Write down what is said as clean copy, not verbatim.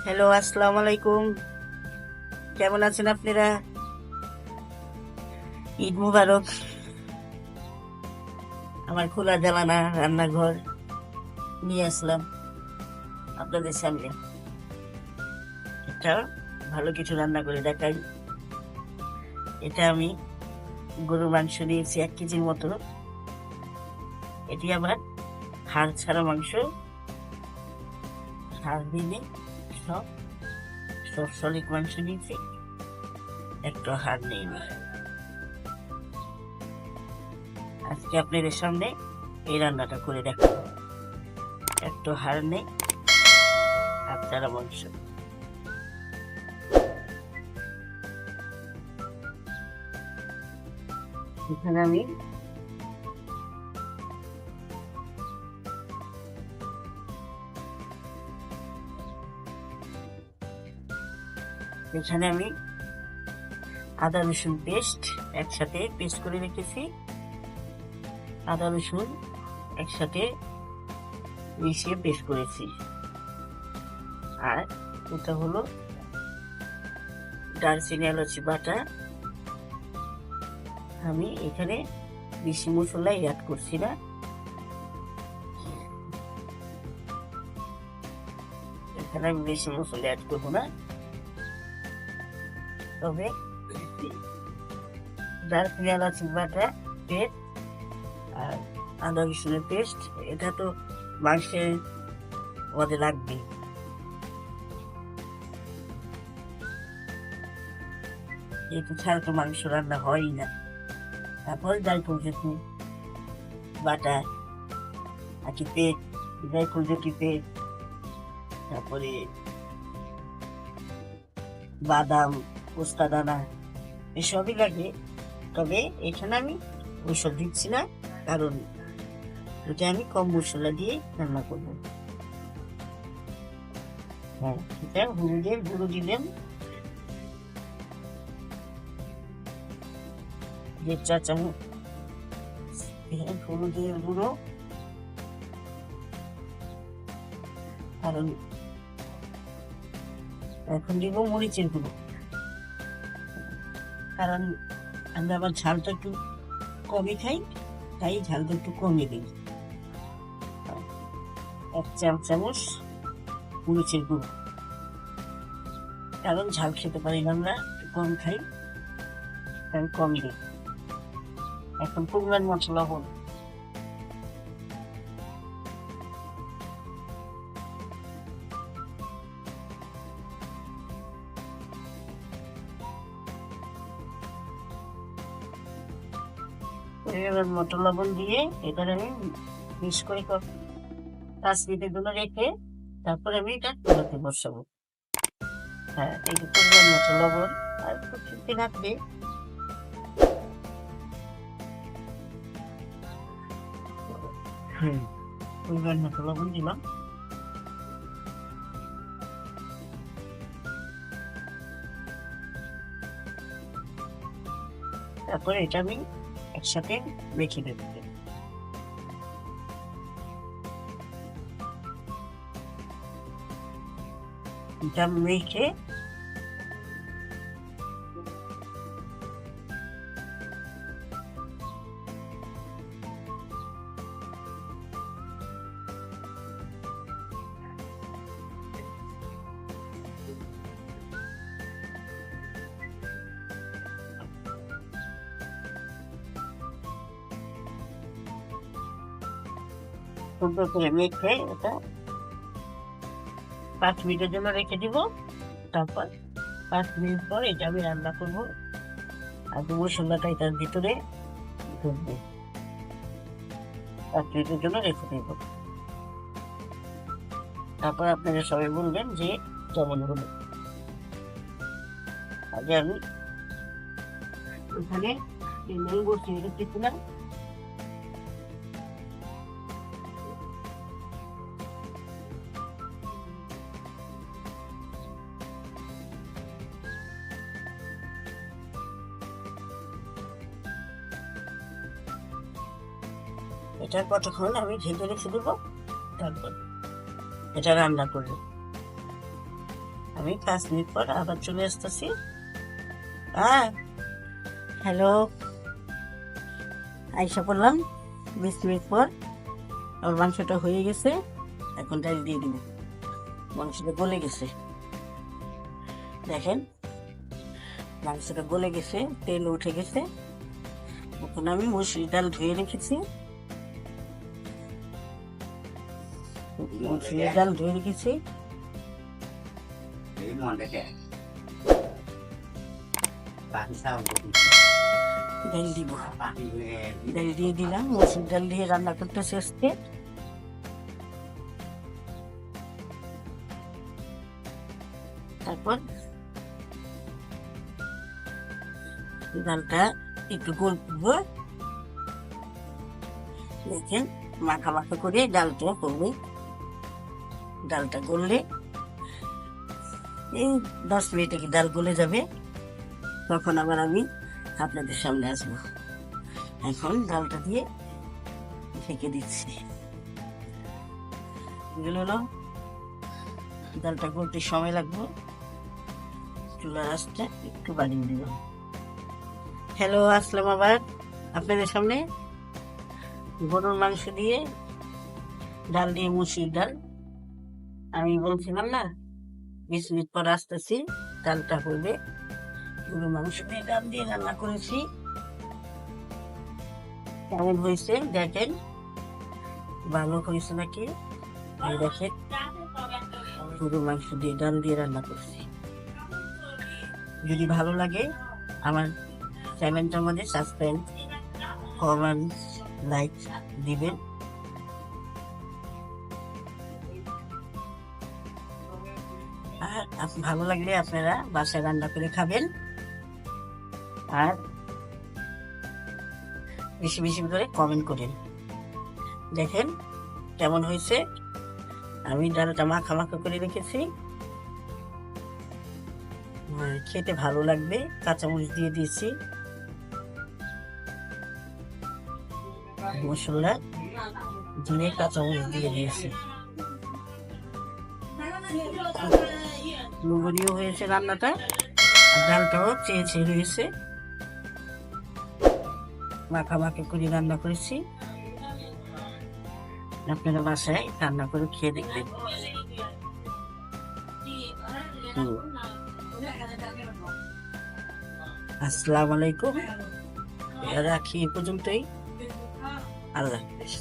Hello, আসসালামু আলাইকুম। কেমন আছেন আপনারা? ঈদ মুবারক। আমার খোলা জানালা রান্নাঘর নিয়ে আসলাম আপনাদের সামনে। একটা ভালো কিছু রান্না করে দেখাই। এটা আমি গরুর মাংস নিয়েছি 1 কেজির মতো। এটি আবার হাড় ছাড়া মাংস, হাড় দিনে সব সব সলিড মাংস নিয়েছি, একটা হাড় নেইনি। আজকে আপনাদের সামনে এই রান্নাটা করে দেখাবো। একটা হাড় নেই, হাড় ছাড়া মাংস। এখানে আমি আদা রসুন পেস্ট একসাথে পেস্ট করে রেখেছি। আদা রসুন একসাথে মিশিয়ে পেস্ট করেছি। আর এটা হলো দারচিনি এলাচি বাটা। আমি এখানে বেশি মশলা অ্যাড করছি না। এখানে আমি বেশি মশলা অ্যাড করবো না, তবে দারচিনি এলাচি বাটা পেস্ট আর আদা রসুনের পেস্ট, এটা তো মাংসে মধ্যে লাগবে। এটু ছাড়া তো মাংস রান্না হয়ই না। তারপর জায়ফল জেঠি বাটা, আকি পেট, জায়ফল জেঠি পেট, তারপরে বাদাম, পোস্তা দানা, এসবই লাগে। তবে এখানে আমি ওইসব দিচ্ছি না, কারণ এটা আমি কম মশলা দিয়ে রান্না করবো। হ্যাঁ, এটা হলুদের গুঁড়ো দিলাম 1 চা চামচ। হলুদের গুঁড়ো, কারণ এখন দিব মরিচের গুঁড়ো, কারণ আমরা আবার ঝালটা একটু কমই খাই, তাই ঝালটা একটু কমিয়ে দিই। 1 চা চামচ মরিচের গুঁড়ো, কারণ ঝাল খেতে পারি না, আমরা কম খাই, তাই কম দিই। এখন পরিমাণ মতো লবণ, পরিমাণ মতো লবণ দিয়ে এবার আমি মিক্স করে 5 মিনিটের জন্য রেখে তারপরে আমি এটা চুলাতে বসাবো। হ্যাঁ, এই যে পরিমাণ মতো লবণ, আর একটু ঠিক রাখবে। পরিমাণ মতো লবণ দিলাম। তারপরে এটা আমি একসাথে রেখে দেব। এটা মেখে সুন্দর করে মেখে এটা 5 মিনিটের জন্য রেখে দিব। তারপর 5 মিনিট পর এটা আমি রান্না করবো, আর মশলাটা এটার ভিতরে ঢুকবে। 5 মিনিটের জন্য রেখে দেব। তারপর আপনারা সবাই বলবেন যে কেমন হলো। আগে আমি ওখানে বসিয়ে রেখেছিলাম, এটা কতক্ষণ আমি ঢেকে রেখে দেবো, তারপর এটা রান্না করবো। আমি 5 মিনিট পর আবার চলে আসতেছি। হ্যাঁ, হ্যালো, আইসা পড়লাম 20 মিনিট পর। আমার মাংসটা হয়ে গেছে, এখন ডাল দিয়ে দিব। মাংসটা গলে গেছে, দেখেন মাংসটা গলে গেছে, তেল উঠে গেছে। এখন আমি মসুর ডাল ধুয়ে রেখেছি, মসুর ডাল ধুয়ে রেখেছি। ডাল দিব, ডাল দিয়ে দিলাম। মসুর ডাল দিয়ে রান্না করতেছি আজকে। তারপর ডালটা একটু গোল করবো, দেখেন মাখা মাখা করে ডালটা করবে। ডালটা গললে এই 10 মিনিটে কি ডাল গলে যাবে, তখন আবার আমি আপনাদের সামনে আসবো। এখন ডালটা দিয়ে ঢেকে দিচ্ছি। গেল না, ডালটা গলতে সময় লাগবে, চুলার আঁচটা একটু বাড়িয়ে দিব। হ্যালো, আসলাম আবার আপনাদের সামনে। গরুর মাংস দিয়ে ডাল দিয়ে মুসুর ডাল। আমি বলছিলাম না 20 মিনিট পর আসতেছি, ডালটা করবে। গরুর মাংস দিয়ে ডাল দিয়ে রান্না করেছি। কেমন হয়েছে দেখেন, ভালো হয়েছে নাকি? দেখেন গরুর মাংস দিয়ে ডাল দিয়ে রান্না করছি। যদি ভালো লাগে আমার চ্যানেলটার মধ্যে সাবস্ক্রাইব, কমেন্ট, লাইক দিবেন। আর ভালো লাগলে আপনারা বাসায় রান্না করে খাবেন। আর বেশি বেশি করে কমেন্ট করেন। দেখেন কেমন হয়েছে। আমি ডালটা মাখা মাখা করে রেখেছি, খেতে ভালো লাগবে। কাঁচামরিচ দিয়ে দিয়েছি, মশলা দিয়ে কাঁচামরিচ দিয়ে দিয়েছি। লবণীয় হয়েছে রান্নাটা, ডালটাও চেয়েছে হয়েছে। মাখা মাখা করে রান্না করেছি, আপনারা বাসায় রান্না করে খেয়ে দেখবেন। আসসালামু আলাইকুম, রাখি এ পর্যন্তই। আল্লাহ হাফেজ।